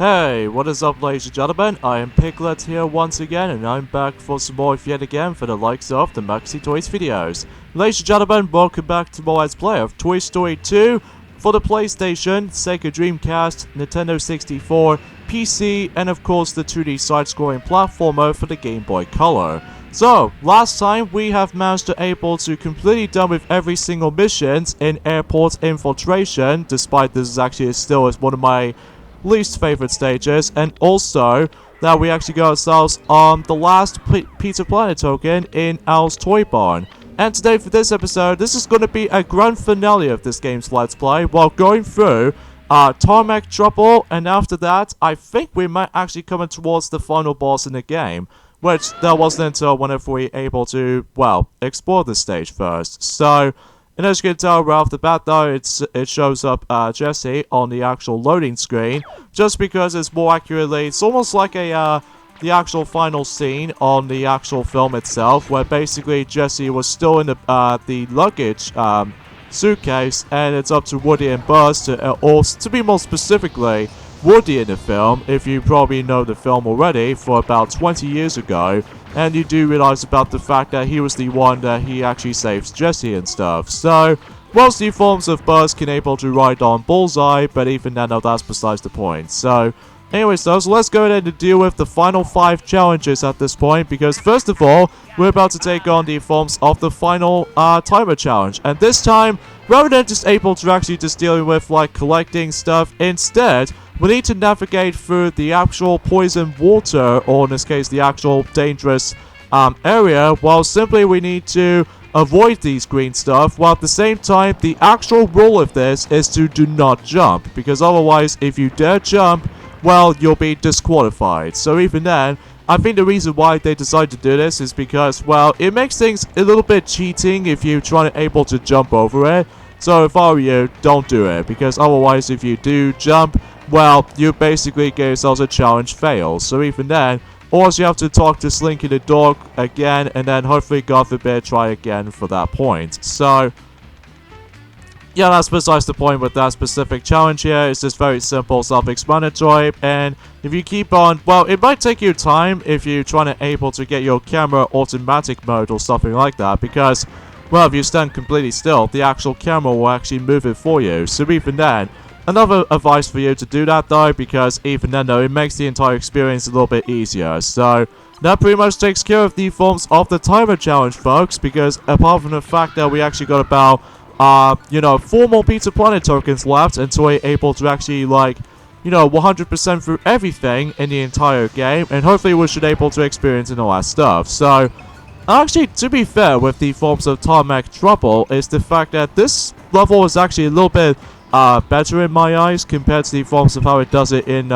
Hey, what is up, ladies and gentlemen? I am Piglet here once again, and I'm back for some more yet again for the likes of the Maxi Toys videos. Ladies and gentlemen, welcome back to more Let's Play of Toy Story 2 for the PlayStation, Sega Dreamcast, Nintendo 64, PC, and of course the 2D side-scrolling platformer for the Game Boy Color. So, last time we have managed to able to completely done with every single missions in airport infiltration, despite this is actually still is one of my least favorite stages, and also that we actually got ourselves on the last Pizza Planet token in Al's Toy Barn. And today for this episode, this is going to be a grand finale of this game's Let's Play while going through Tarmac Trouble, and after that I think we might actually come in towards the final boss in the game, which that wasn't until whenever we were able to, well, explore this stage first. So, and as you can tell right off the bat though, it shows up Jesse on the actual loading screen, just because it's more accurately, it's almost like a the actual final scene on the actual film itself, where basically Jesse was still in the luggage suitcase, and it's up to Woody and Buzz to, or to be more specifically, Woody in the film, if you probably know the film already, for about 20 years ago, and you do realize about the fact that he was the one that he actually saves Jesse and stuff. So, whilst the forms of Buzz can able to ride on Bullseye, but even then, that's besides the point. So, anyways though, so let's go ahead and deal with the final 5 challenges at this point, because first of all, we're about to take on the forms of the final timer challenge, and this time, rather than just able to actually just dealing with like collecting stuff, instead, we need to navigate through the actual poison water, or in this case, the actual dangerous area, while simply we need to avoid these green stuff, while at the same time, the actual rule of this is to do not jump, because otherwise, if you dare jump, well, you'll be disqualified. So even then, I think the reason why they decided to do this is because, well, it makes things a little bit cheating if you try to able to jump over it. So if I were you, don't do it, because otherwise if you do jump, well, you basically get yourselves a challenge fail. So even then, or else you have to talk to Slinky the dog again, and then hopefully, God forbid, try again for that point. So, yeah, that's besides the point with that specific challenge here. It's just very simple, self-explanatory, and if you keep on, well, it might take you time if you're trying to able to get your camera automatic mode or something like that, because, well, if you stand completely still, the actual camera will actually move it for you. So even then, another advice for you to do that though, because even then though, it makes the entire experience a little bit easier. So, that pretty much takes care of the forms of the timer challenge, folks, because apart from the fact that we actually got about 4 more Pizza Planet tokens left until we're able to actually, like, 100% through everything in the entire game, and hopefully we should able to experience and all that stuff. So, actually, to be fair with the forms of Tarmac Trouble, is the fact that this level is actually a little bit better in my eyes compared to the forms of how it does it in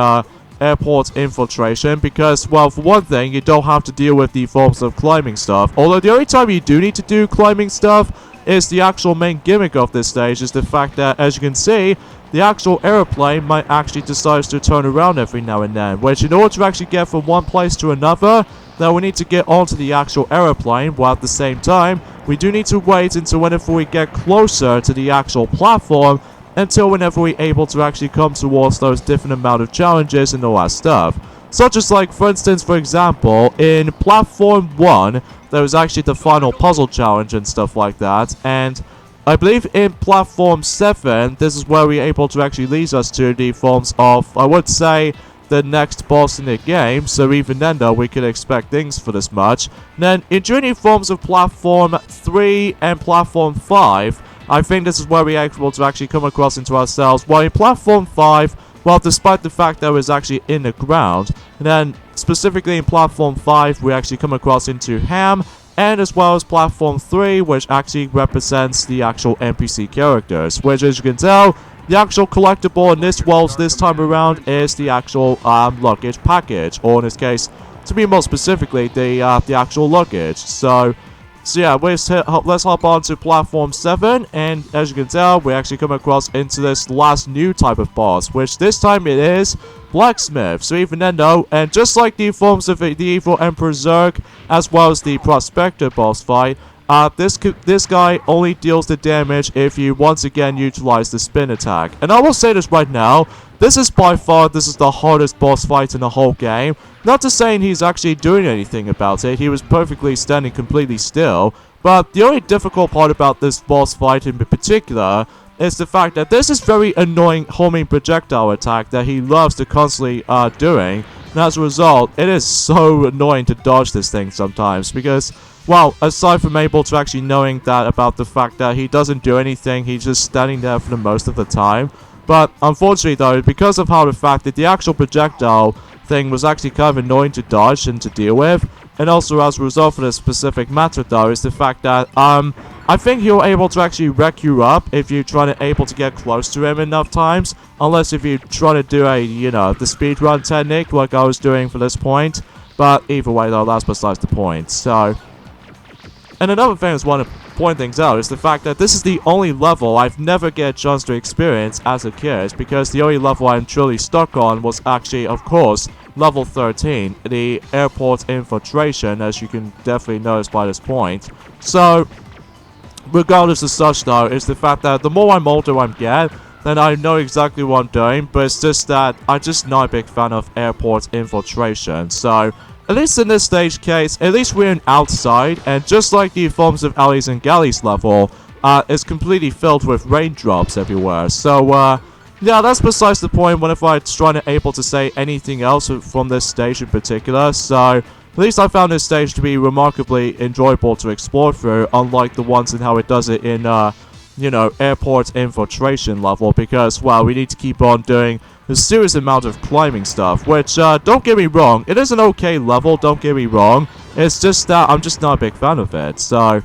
airport infiltration, because, well, for one thing, you don't have to deal with the forms of climbing stuff, although the only time you do need to do climbing stuff is the actual main gimmick of this stage, is the fact that, as you can see, the actual aeroplane might actually decide to turn around every now and then, which in order to actually get from one place to another, then we need to get onto the actual aeroplane, while at the same time, we do need to wait until whenever we get closer to the actual platform, until whenever we're able to actually come towards those different amount of challenges and all that stuff. Such as, like, for instance, for example, in Platform 1, there was actually the final puzzle challenge and stuff like that, and I believe in Platform 7, this is where we're able to actually lead us to the forms of, I would say, the next boss in the game, so even then though, we could expect things for this much. And then, during the forms of Platform 3 and Platform 5, I think this is where we're able to actually come across into ourselves, while in Platform 5, well, despite the fact that it was actually in the ground, and then specifically in Platform 5, we actually come across into Ham, and as well as Platform 3, which actually represents the actual NPC characters, which, as you can tell, the actual collectible in this world this time around is the actual luggage package, or in this case, to be more specifically, the actual luggage. So yeah, let's hop on to Platform 7, and as you can tell, we actually come across into this last new type of boss, which this time it is Blacksmith. So even then though, and just like the forms of the Evil Emperor Zurg, as well as the Prospector boss fight, this guy only deals the damage if you once again utilize the spin attack. And I will say this right now, this is by far the hardest boss fight in the whole game. Not to saying he's actually doing anything about it, he was perfectly standing completely still. But the only difficult part about this boss fight in particular is the fact that there's this very annoying homing projectile attack that he loves to constantly doing. And as a result, it is so annoying to dodge this thing sometimes because, well, aside from able to actually knowing that about the fact that he doesn't do anything, he's just standing there for the most of the time. But unfortunately though, because of how the fact that the actual projectile thing was actually kind of annoying to dodge and to deal with, and also as a result of this specific matter though, is the fact that, I think he'll able to actually wreck you up if you're trying to able to get close to him enough times. Unless if you're trying to do a, you know, the speedrun technique like I was doing for this point. But either way though, that's besides the point. So, and another thing I just want to point things out is the fact that this is the only level I've never get a chance to experience as a kid. Because the only level I'm truly stuck on was actually, of course, level 13. The airport infiltration, as you can definitely notice by this point. So, regardless of such though, is the fact that the more I'm older I get, then I know exactly what I'm doing, but it's just that I'm just not a big fan of airport infiltration. So, at least in this stage case, at least we're in outside, and just like the forms of alleys and galleys level, it's completely filled with raindrops everywhere. So, yeah, that's besides the point whenever I'm trying to able to say anything else from this stage in particular. So, at least I found this stage to be remarkably enjoyable to explore through, unlike the ones in how it does it in, you know, airport infiltration level, because, well, we need to keep on doing a serious amount of climbing stuff, which, don't get me wrong, it is an okay level, don't get me wrong, it's just that I'm just not a big fan of it. So,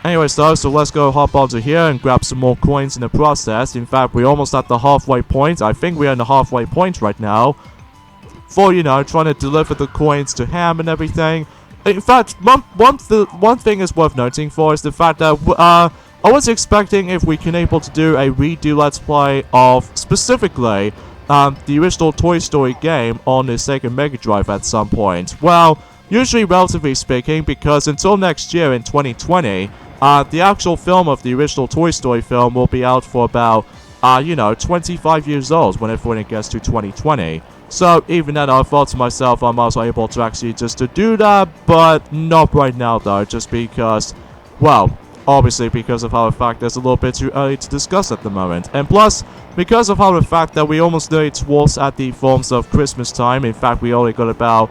anyways though, so let's go hop onto here and grab some more coins in the process. In fact, we're almost at the halfway point. I think we're in the halfway point right now for, you know, trying to deliver the coins to Ham and everything. In fact, one thing is worth noting for is the fact that, I was expecting if we can able to do a redo Let's Play of, specifically, the original Toy Story game on the Sega Mega Drive at some point. Well, usually relatively speaking, because until next year in 2020, the actual film of the original Toy Story film will be out for about, you know, 25 years old when it gets to 2020. So, even then, I thought to myself, I'm also able to actually just to do that, but not right now, though, just because, well, obviously because of how the fact it's a little bit too early to discuss at the moment. And plus, because of how the fact that we almost nearly towards at the forms of Christmas time. In fact, we only got about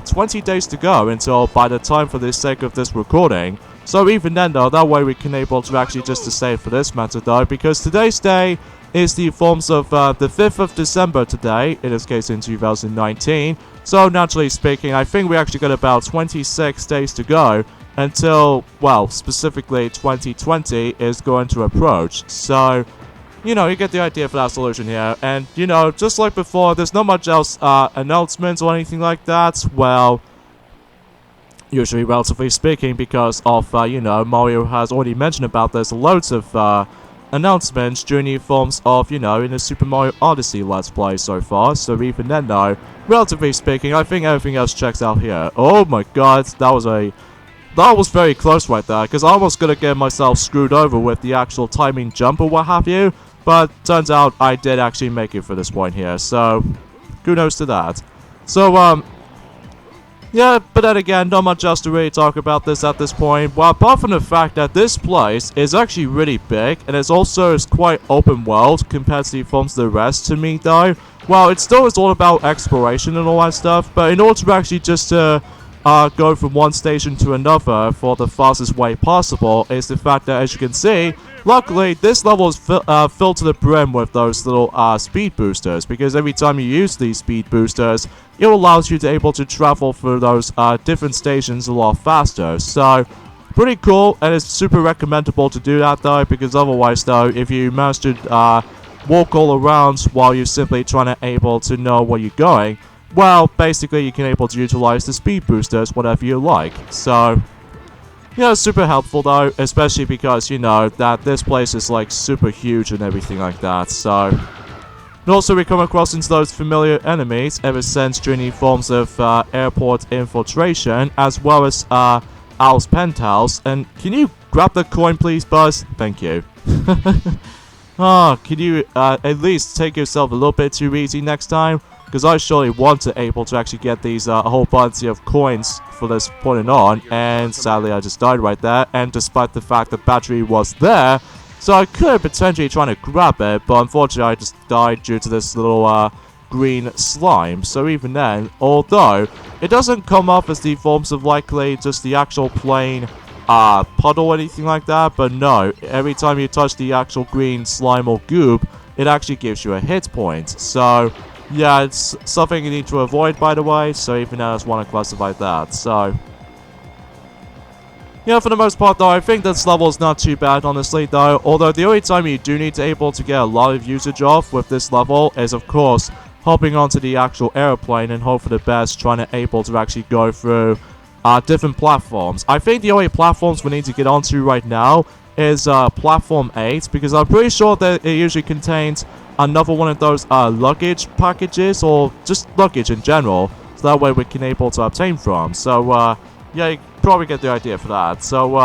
20 days to go until by the time for the sake of this recording. So even then though, that way we can able to actually just to save for this matter though, because today's day is the forms of the 5th of December today, in this case in 2019. So naturally speaking, I think we actually got about 26 days to go until, well, specifically 2020 is going to approach. So, you know, you get the idea for that solution here. And, you know, just like before, there's not much else announcements or anything like that. Well, usually relatively speaking, because of, you know, Mario has already mentioned about there's loads of announcements during the forms of, you know, in the Super Mario Odyssey Let's Play so far. So even then though, relatively speaking, I think everything else checks out here. Oh my god, that was very close right there, because I almost gonna get myself screwed over with the actual timing jump or what have you. But turns out I did actually make it for this point here, so kudos to that. So, yeah, but then again, not much else to really talk about this at this point. Well, apart from the fact that this place is actually really big, and it's also quite open world compared to the forms of the rest to me though. Well, it still is all about exploration and all that stuff, but in order to actually just go from one station to another for the fastest way possible is the fact that, as you can see, luckily this level is filled to the brim with those little speed boosters, because every time you use these speed boosters, it allows you to able to travel through those different stations a lot faster. So, pretty cool, and it's super recommendable to do that though, because otherwise though, if you manage to walk all around while you're simply trying to able to know where you're going, well, basically you can able to utilize the speed boosters whatever you like. So, you know, super helpful though, especially because, you know, that this place is like super huge and everything like that. So, and also we come across into those familiar enemies ever since during the forms of airport infiltration, as well as Owl's penthouse. And can you grab the coin, please, Buzz? Thank you. Can you at least take yourself a little bit too easy next time? Because I surely want to able to actually get these a whole bunch of coins for this point on, and sadly I just died right there, and despite the fact the battery was there, so I could potentially try to grab it, but unfortunately I just died due to this little green slime. So even then, although it doesn't come off as the forms of likely just the actual plain puddle or anything like that, but no, every time you touch the actual green slime or goop, it actually gives you a hit point. So yeah, it's something you need to avoid, by the way, so even now I just want to classify that. So yeah, for the most part though, I think this level is not too bad, honestly though, although the only time you do need to able to get a lot of usage off with this level is of course hopping onto the actual airplane and hope for the best, trying to able to actually go through different platforms. I think the only platforms we need to get onto right now is platform 8, because I'm pretty sure that it usually contains another one of those luggage packages, or just luggage in general, so that way we can able to obtain from. So yeah, you probably get the idea for that. So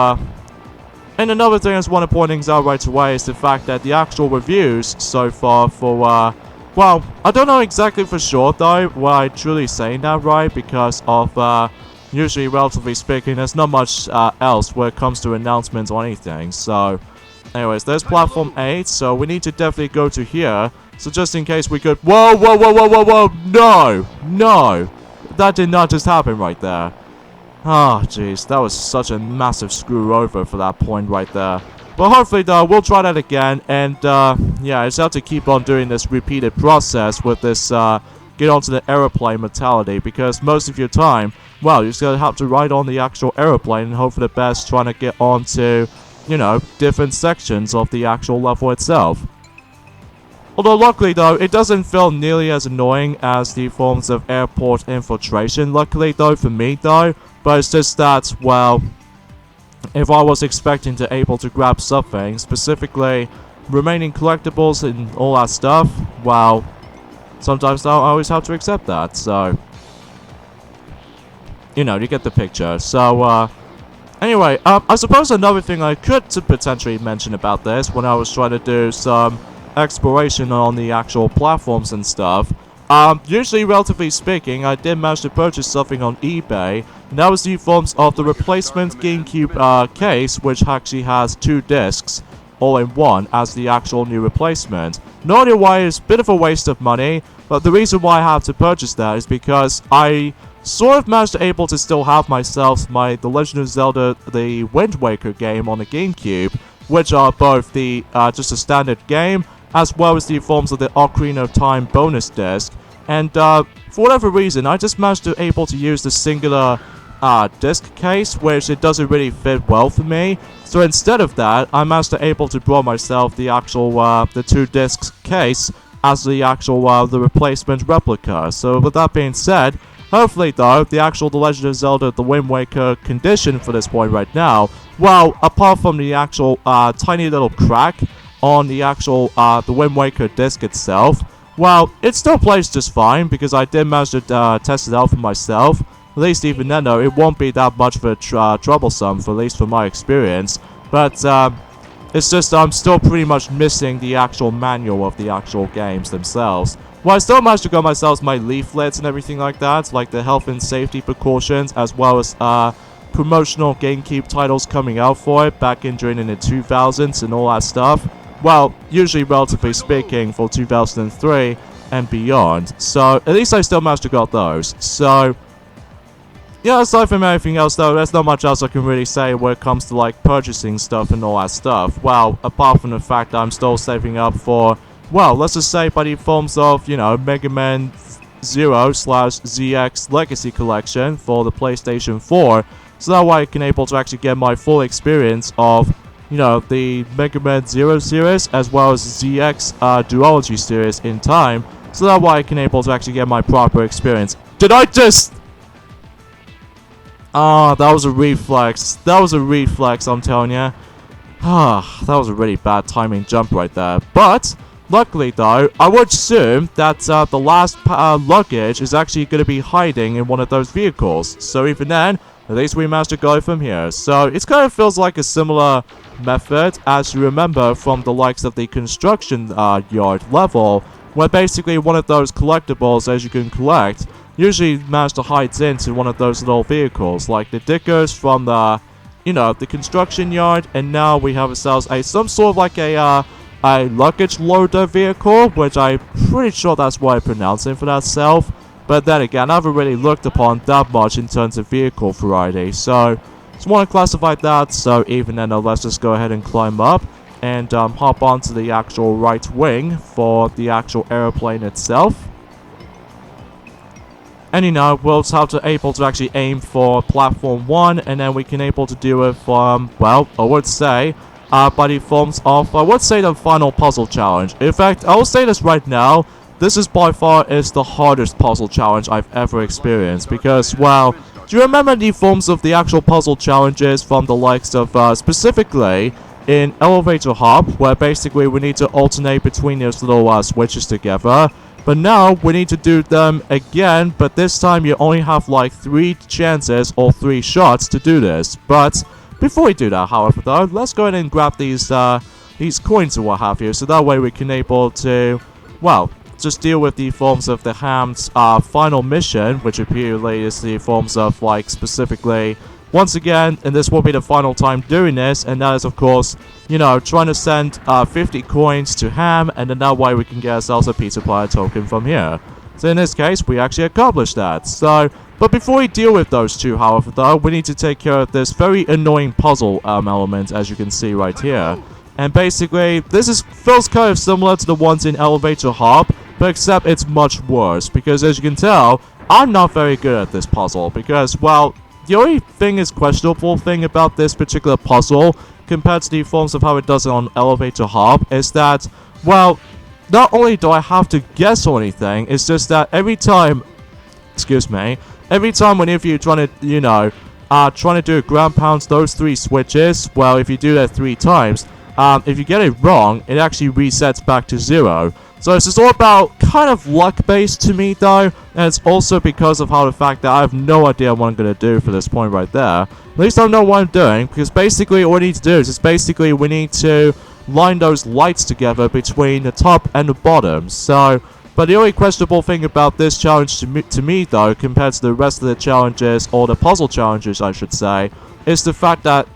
and another thing I just want to point things out right away is the fact that the actual reviews so far for well, I don't know exactly for sure though why I'm truly saying that, right, because of usually, relatively speaking, there's not much else where it comes to announcements or anything. So anyways, there's platform 8, so we need to definitely go to here. So just in case we could... Whoa, whoa, whoa, whoa, whoa, whoa! No! No! That did not just happen right there. Ah, jeez, that was such a massive screw over for that point right there. But hopefully, though, we'll try that again. And, yeah, I just have to keep on doing this repeated process with this, get onto the aeroplane mentality. Because most of your time, well, you're just gonna have to ride on the actual aeroplane and hope for the best, trying to get onto, you know, different sections of the actual level itself. Although luckily though, it doesn't feel nearly as annoying as the forms of airport infiltration, luckily though for me though, but it's just that, well, if I was expecting to able to grab something, specifically remaining collectibles and all that stuff, well, sometimes I always have to accept that, so, you know, you get the picture. So, anyway, I suppose another thing I could potentially mention about this when I was trying to do some exploration on the actual platforms and stuff, usually, relatively speaking, I did manage to purchase something on eBay, and that was the forms of the replacement GameCube case, which actually has 2 discs all in one as the actual new replacement. No idea why, it's a bit of a waste of money, but the reason why I have to purchase that is because I sort of managed to able to still have myself The Legend of Zelda the Wind Waker game on the GameCube, which are both the just a standard game as well as the forms of the Ocarina of Time bonus disc. And for whatever reason, I just managed to able to use the singular disc case, which it doesn't really fit well for me. So instead of that, I managed to able to draw myself the actual the 2 discs case as the actual the replacement replica. So with that being said, hopefully though, the actual The Legend of Zelda the Wind Waker condition for this point right now, well, apart from the actual tiny little crack on the actual the Wind Waker disc itself, well, it still plays just fine because I did manage to test it out for myself. At least even then though, it won't be that much of a troublesome, for at least from my experience. But it's just I'm still pretty much missing the actual manual of the actual games themselves. Well, I still managed to get myself my leaflets and everything like that, like the health and safety precautions, as well as promotional GameCube titles coming out for it back in during the 2000s and all that stuff. Well, usually relatively speaking for 2003 and beyond. So at least I still managed to get those. So yeah, aside from everything else though, there's not much else I can really say when it comes to like purchasing stuff and all that stuff. Well, apart from the fact that I'm still saving up for, well, let's just say by the forms of, you know, Mega Man 0/ZX Legacy Collection for the PlayStation 4. So that way I can able to actually get my full experience of, you know, the Mega Man 0 series as well as ZX Duology series in time. So that way I can able to actually get my proper experience. Did I just... Ah, that was a reflex. That was a reflex, I'm telling you. Ah, that was a really bad timing jump right there. But luckily though, I would assume that the last luggage is actually going to be hiding in one of those vehicles. So even then, at least we managed to go from here. So it kind of feels like a similar method as you remember from the likes of the construction yard level, where basically one of those collectibles as you can collect usually manage to hide into one of those little vehicles, like the diggers from the, the construction yard, and now we have ourselves some sort of like a luggage loader vehicle, which I'm pretty sure that's what I pronounce it for that self. But then again, I haven't really looked upon that much in terms of vehicle variety, so just want to classify that. So even then, let's just go ahead and climb up and hop onto the actual right wing for the actual airplane itself. And we'll just have to able to actually aim for platform 1, and then we can able to do it from, well, I would say, by the forms of, I would say, the final puzzle challenge. In fact, I will say this right now, this is by far the hardest puzzle challenge I've ever experienced, because, well, do you remember the forms of the actual puzzle challenges from the likes of, specifically, in Elevator Hop, where basically we need to alternate between those little switches together? But now we need to do them again, but this time you only have like 3 chances or 3 shots to do this. But before we do that, however, though, let's go ahead and grab these coins or what have you, so that way we can able to, well, just deal with the forms of the Ham's final mission, which apparently is the forms of, like, specifically, once again, and this will be the final time doing this, and that is, of course, trying to send 50 coins to Ham, and then that way we can get ourselves a Pizza Planet token from here. So in this case, we actually accomplished that. So, but before we deal with those two, however, though, we need to take care of this very annoying puzzle element, as you can see right here. And basically, this feels kind of similar to the ones in Elevator Hop, but except it's much worse, because as you can tell, I'm not very good at this puzzle, because, well, the only questionable thing about this particular puzzle, compared to the forms of how it does it on Elevator Hop, is that, well, not only do I have to guess or anything, it's just that every time, whenever you're trying to, trying to do a ground pounds those 3 switches, well, if you do that 3 times, if you get it wrong, it actually resets back to 0. So it's just all about kind of luck-based to me, though, and it's also because of how the fact that I have no idea what I'm going to do for this point right there. At least I know what I'm doing, because basically all we need to do is just basically we need to line those lights together between the top and the bottom. So, but the only questionable thing about this challenge to me, though, compared to the rest of the challenges, or the puzzle challenges, I should say, is the fact that,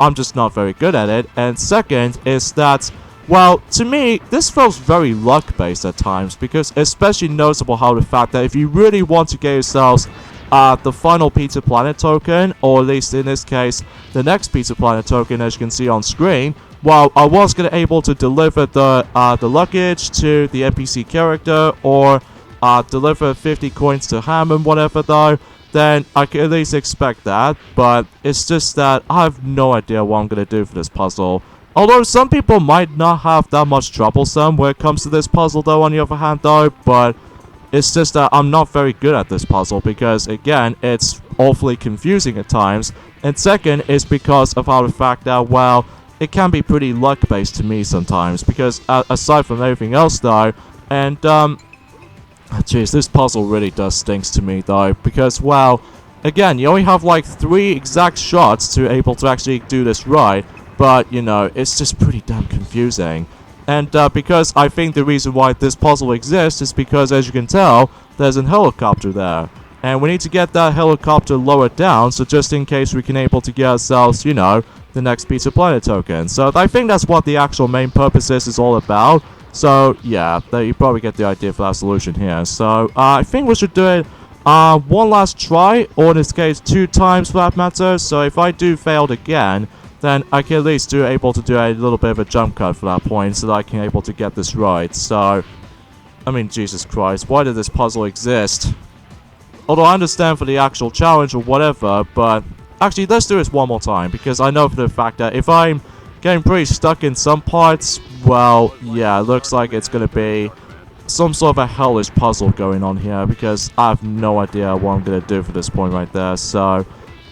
I'm just not very good at it. And second is that, well, to me, this feels very luck-based at times, because especially noticeable how the fact that if you really want to get yourselves the final Pizza Planet token, or at least in this case, the next Pizza Planet token, as you can see on screen, well, I was going to able to deliver the luggage to the NPC character, or deliver 50 coins to Ham and whatever, though, then I can at least expect that, but it's just that I have no idea what I'm going to do for this puzzle. Although some people might not have that much troublesome when it comes to this puzzle, though, on the other hand, though, but it's just that I'm not very good at this puzzle, because, again, it's awfully confusing at times, and second is because of how the fact that, well, it can be pretty luck-based to me sometimes, because aside from everything else, though, and, jeez, this puzzle really does stinks to me, though, because, well, again, you only have, like, 3 exact shots to able to actually do this right, but, it's just pretty damn confusing. And, because I think the reason why this puzzle exists is because, as you can tell, there's a helicopter there. And we need to get that helicopter lowered down, so just in case we can able to get ourselves, the next Pizza Planet token. So I think that's what the actual main purpose is all about. So, yeah, you probably get the idea for that solution here. So, I think we should do it one last try, or in this case, 2 times for that matter. So if I do fail again, then I can at least able to do a little bit of a jump cut for that point, so that I can able to get this right. So, I mean, Jesus Christ, why did this puzzle exist? Although I understand for the actual challenge or whatever, but actually, let's do this one more time, because I know for the fact that if I'm getting pretty stuck in some parts, well, yeah, it looks like it's going to be some sort of a hellish puzzle going on here, because I have no idea what I'm going to do for this point right there. So,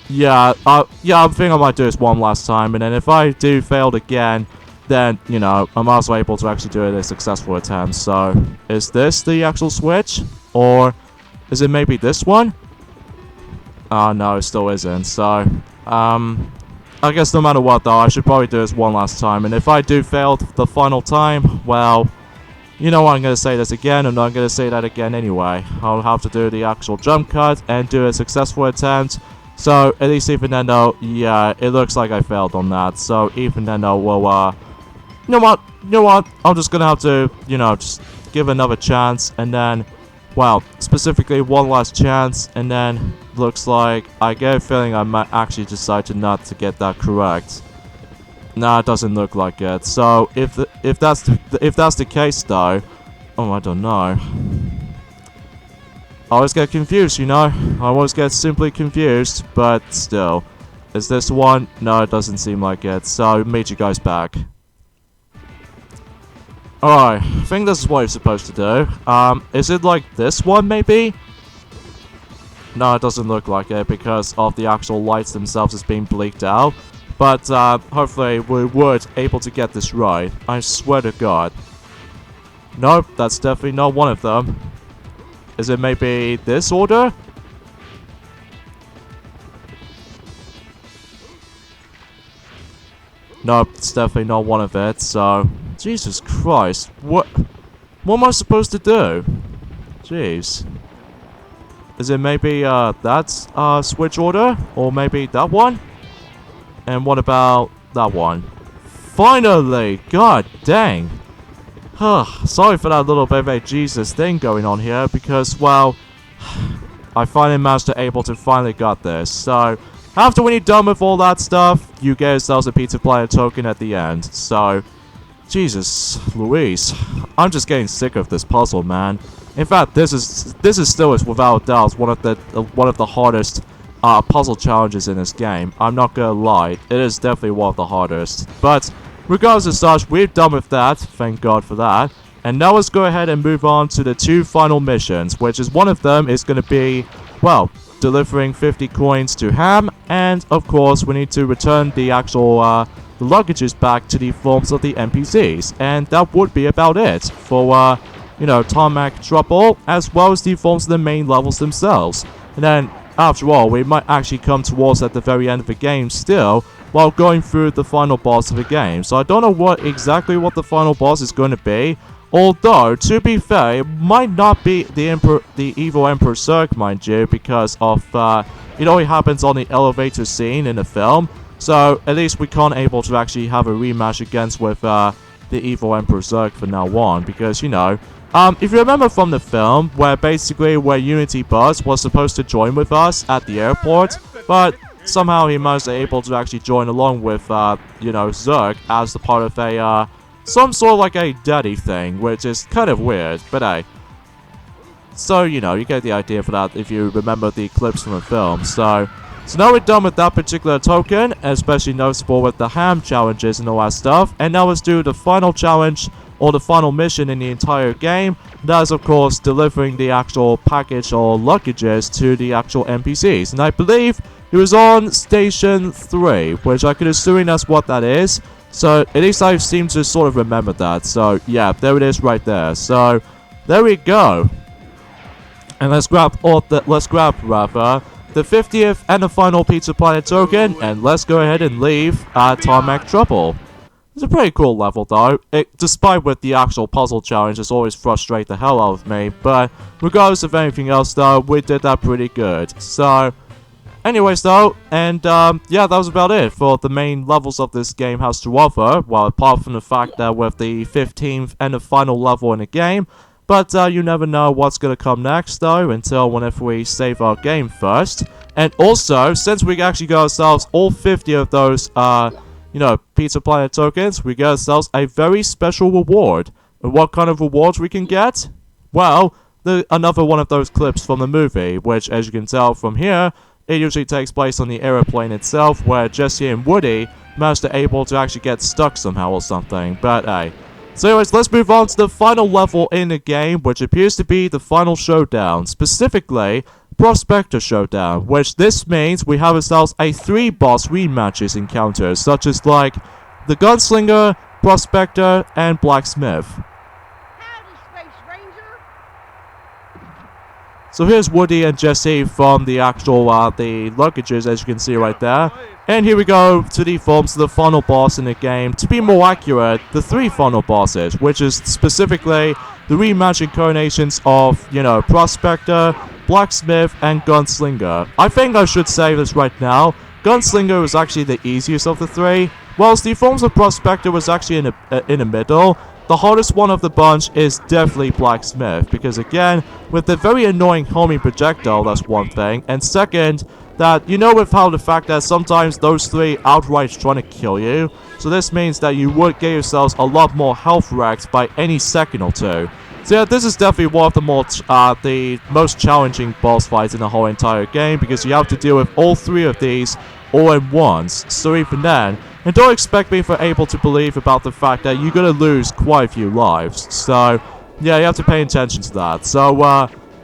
yeah, I think I might do this one last time, and then if I do fail again, then, I'm also able to actually do a successful attempt. So, is this the actual switch? Or is it maybe this one? Oh, no, it still isn't. So, I guess no matter what, though, I should probably do this one last time. And if I do fail the final time, well, you know what, I'm going to say this again, and I'm going to say that again anyway. I'll have to do the actual jump cut and do a successful attempt. So, at least even then, though, yeah, it looks like I failed on that. So, even then, though, well, you know what, I'm just going to have to, just give another chance, and then, well, specifically one last chance, and then looks like I get a feeling I might actually decide to not to get that correct. Nah, it doesn't look like it. So if that's the case though, oh, I don't know. I always get confused, I always get simply confused, but still. Is this one? No, it doesn't seem like it. So meet you guys back. Alright, I think this is what you're supposed to do. Is it like this one, maybe? No, it doesn't look like it because of the actual lights themselves as being bleaked out. But, hopefully we were able to get this right. I swear to God. Nope, that's definitely not one of them. Is it maybe this order? Nope, it's definitely not one of it, so... Jesus Christ, what am I supposed to do? Jeez. Is it maybe, that's, switch order? Or maybe that one? And what about that one? Finally! God dang! Sorry for that little bit of a Jesus thing going on here, because, well... I finally managed to able to finally got this, so... After when you're done with all that stuff, you get yourselves a Pizza Planet token at the end, so... Jesus Louise, I'm just getting sick of this puzzle, man. In fact, this is still, without doubt, one of the hardest puzzle challenges in this game. I'm not gonna lie, it is definitely one of the hardest. But regardless of such, we're done with that. Thank God for that. And now let's go ahead and move on to the two final missions, which is one of them is going to be, well, delivering 50 coins to Ham, and of course we need to return the actual the luggages back to the forms of the NPCs, and that would be about it for, Tarmac Trouble, as well as the forms of the main levels themselves. And then, after all, we might actually come towards at the very end of the game still, while going through the final boss of the game. So I don't know exactly what the final boss is going to be, although, to be fair, it might not be the evil Emperor Zurg, mind you, because of, it only happens on the elevator scene in the film. So, at least we can't able to actually have a rematch against with the evil Emperor Zurg from now on. Because, if you remember from the film, where Unity Buzz was supposed to join with us at the airport, but somehow he managed to able to actually join along with, Zurg as the part of a, some sort of like a daddy thing, which is kind of weird, but hey. So, you get the idea for that if you remember the clips from the film, so now we're done with that particular token, especially noticeable with the ham challenges and all that stuff. And now let's do the final challenge, or the final mission in the entire game. That is, of course, delivering the actual package or luggages to the actual NPCs. And I believe it was on Station 3, which I could assume that's what that is. So, at least I seem to sort of remember that. So, yeah, there it is right there. So, there we go. And let's grab the 50th and the final Pizza Planet token, and let's go ahead and leave Tarmac Trouble. It's a pretty cool level though, despite with the actual puzzle challenge, it's always frustrate the hell out of me, but regardless of anything else though, we did that pretty good. So, anyways though, and yeah, that was about it for the main levels of this game has to offer, well, apart from the fact that with the 15th and the final level in the game. But you never know what's going to come next, though, until whenever we save our game first. And also, since we actually got ourselves all 50 of those, Pizza Planet tokens, we get ourselves a very special reward. And what kind of rewards we can get? Well, another one of those clips from the movie, which, as you can tell from here, it usually takes place on the aeroplane itself, where Jesse and Woody managed to able to actually get stuck somehow or something. But, hey. So anyways, let's move on to the final level in the game, which appears to be the final showdown, specifically Prospector Showdown, which this means we have ourselves a 3 boss rematches encounters, such as like the Gunslinger, Prospector, and Blacksmith. Howdy, Space Ranger. So here's Woody and Jesse from the actual, the luggages, as you can see right there. And here we go to the forms of the final boss in the game. To be more accurate, the 3 final bosses, which is specifically the reimagined incarnations of, you know, Prospector, Blacksmith, and Gunslinger. I think I should say this right now. Gunslinger was actually the easiest of the 3, whilst the forms of Prospector was actually in the middle. The hardest one of the bunch is definitely Blacksmith, because again, with the very annoying homing projectile, that's one thing, and second, that you know with how the fact that sometimes those 3 outright trying to kill you, so this means that you would get yourselves a lot more health wrecks by any second or 2. So yeah, this is definitely one of the most challenging boss fights in the whole entire game, because you have to deal with all 3 of these all at once. So even then, and don't expect me for able to believe about the fact that you're gonna lose quite a few lives. So yeah, you have to pay attention to that. So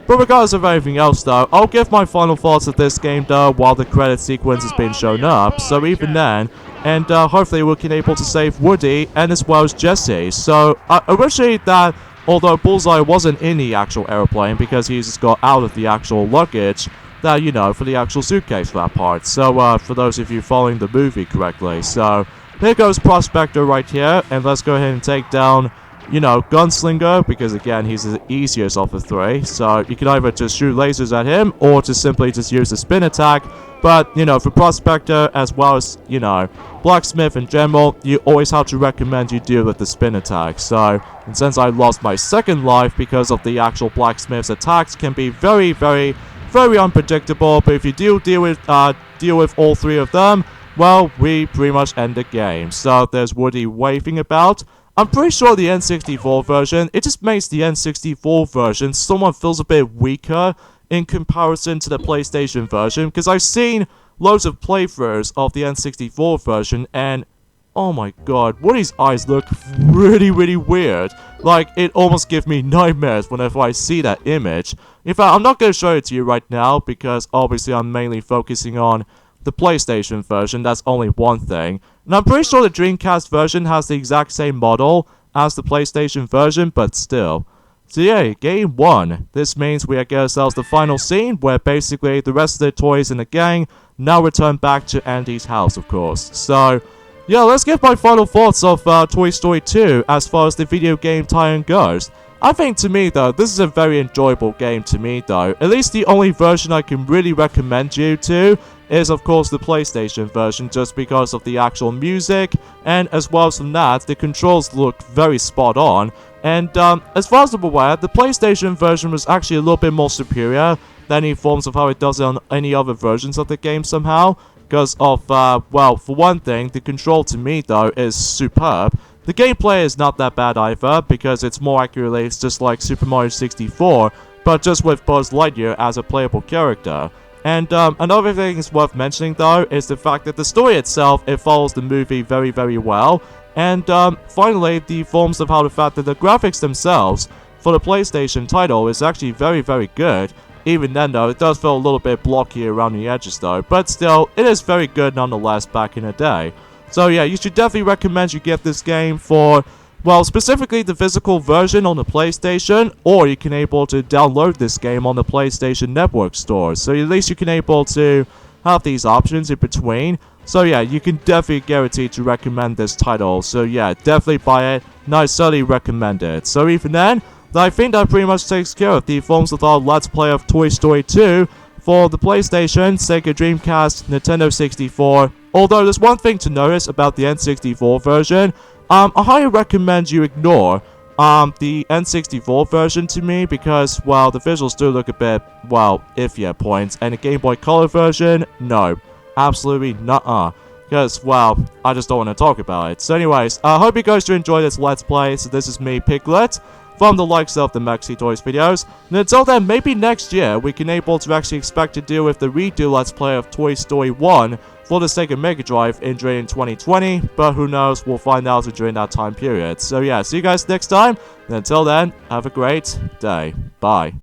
but regardless of anything else though, I'll give my final thoughts of this game though while the credit sequence is being shown up. So even then, and hopefully we can able to save Woody and as well as Jesse. So I appreciate that although Bullseye wasn't in the actual airplane because he just got out of the actual luggage, that, you know, for the actual suitcase for that part. So, for those of you following the movie correctly. So, here goes Prospector right here, and let's go ahead and take down, you know, Gunslinger, because again, he's the easiest of the 3. So, you can either just shoot lasers at him, or to simply just use the spin attack. But, you know, for Prospector, as well as, you know, Blacksmith in general, you always have to recommend you deal with the spin attack. So, and since I lost my second life because of the actual Blacksmith's attacks, can be very, very unpredictable, but if you do deal with all 3 of them, well, we pretty much end the game. So there's Woody waving about. I'm pretty sure the N64 version, it just makes the N64 version somewhat feels a bit weaker in comparison to the PlayStation version, because I've seen loads of playthroughs of the N64 version, and oh my god, Woody's eyes look really, really weird. Like, it almost gives me nightmares whenever I see that image. In fact, I'm not going to show it to you right now, because obviously I'm mainly focusing on the PlayStation version. That's only one thing. And I'm pretty sure the Dreamcast version has the exact same model as the PlayStation version, but still. So yeah, game 1. This means we get ourselves the final scene, where basically the rest of the toys in the gang now return back to Andy's house, of course. So yeah, let's give my final thoughts of Toy Story 2 as far as the video game tie-in goes. I think to me though, this is a very enjoyable game to me though. At least the only version I can really recommend you to is of course the PlayStation version, just because of the actual music, and as well as from that, the controls look very spot on. And as far as I'm aware, the PlayStation version was actually a little bit more superior than any forms of how it does it on any other versions of the game somehow. Because of, well, for one thing, the control to me, though, is superb. The gameplay is not that bad either, because it's more accurately, it's just like Super Mario 64, but just with Buzz Lightyear as a playable character. And another thing is worth mentioning, though, is the fact that the story itself, it follows the movie very, very well. And finally, the forms of how the fact that the graphics themselves for the PlayStation title is actually very, very good. Even then though, it does feel a little bit blocky around the edges though, but still, it is very good nonetheless back in the day. So yeah, you should definitely recommend you get this game for, well, specifically the physical version on the PlayStation, or you can able to download this game on the PlayStation Network store. So at least you can able to have these options in between. So yeah, you can definitely guarantee to recommend this title. So yeah, definitely buy it, and I certainly recommend it. So even then, I think that pretty much takes care of the forms of our Let's Play of Toy Story 2 for the PlayStation, Sega Dreamcast, Nintendo 64. Although there's one thing to notice about the N64 version, I highly recommend you ignore the N64 version to me, because, well, the visuals do look a bit, well, iffy at points, and the Game Boy Color version, no, absolutely nuh-uh. Because, well, I just don't want to talk about it. So anyways, I hope you guys do enjoy this Let's Play. So this is me, Piglet, from the likes of the Maxi Toys videos. And until then, maybe next year, we can able to actually expect to deal with the redo Let's Play of Toy Story 1 for the Sega Mega Drive during 2020. But who knows, we'll find out during that time period. So yeah, see you guys next time. And until then, have a great day. Bye.